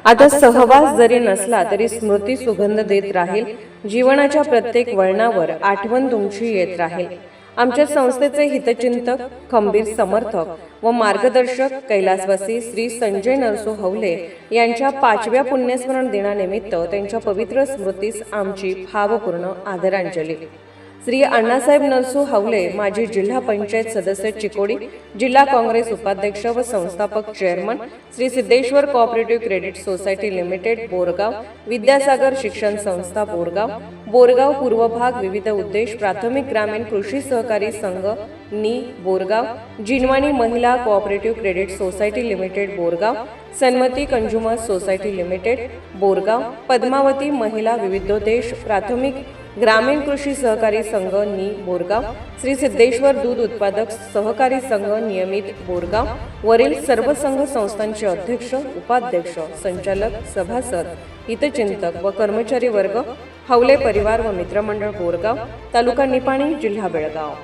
आता सहवास जरी नसला तरी स्मृती सुगंध देत राहील। जीवनाच्या प्रत्येक वळणावर आठवण तुमची येत राहील। आमच्या संस्थेचे हितचिंतक, खंबीर समर्थक व मार्गदर्शक कैलासवासी श्री संजय नरसो हवले यांच्या 5व्या पुण्यस्मरण दिनानिमित्त त्यांच्या पवित्र स्मृतीस आमची भावपूर्ण आदरांजली। श्री अण्णासाहेब नरसो हवले, माजी जिल्हा पंचायत सदस्य चिकोडी, जिल्हा काँग्रेस उपाध्यक्ष व संस्थापक chairman, Shri Siddheshwar cooperative credit society limited Borgaon, Vidyasagar शिक्षण संस्था बोरगाव, बोरगाव पूर्व भाग विविध उद्देश प्राथमिक ग्रामीण कृषी सहकारी संघ नी बोरगाव, जिनवानी महिला cooperative credit society limited Borgaon, Sanmati consumer society limited Borgaon, Padmavati महिला विविधोद्देश प्राथमिक ग्रामीण कृषी सहकारी संघ नी बोरगाव, श्री सिद्धेश्वर दूध उत्पादक सहकारी संघ नियमित बोरगाव वरील सर्व संघ संस्थांचे अध्यक्ष, उपाध्यक्ष, संचालक, सभासद, हितचिंतक व कर्मचारी वर्ग, हवले परिवार व मित्रमंडळ बोरगाव, तालुका निपाणी, जिल्हा बेळगाव।